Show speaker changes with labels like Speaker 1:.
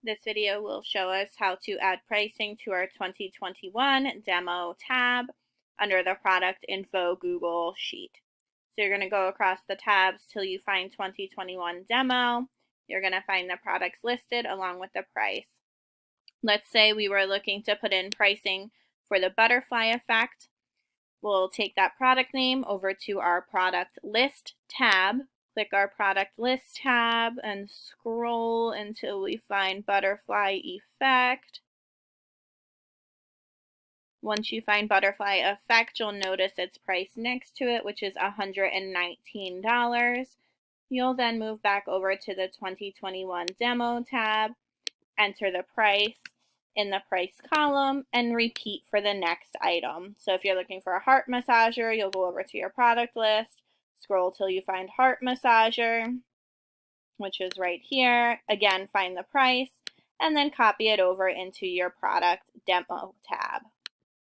Speaker 1: This video will show us how to add pricing to our 2021 demo tab under the product info Google Sheet. So you're going to go across the tabs till you find 2021 demo. You're going to find the products listed along with the price. Let's say we were looking to put in pricing for the butterfly effect. We'll take that product name over to our product list tab. Click our product list tab and scroll until we find butterfly effect. Once you find butterfly effect, you'll notice its price next to it, which is $119. You'll then move back over to the 2021 demo tab, enter the price in the price column, and repeat for the next item. So if you're looking for a heart massager, you'll go over to your product list, scroll till you find heart massager, which is right here. Again, find the price, and then copy it over into your product demo tab.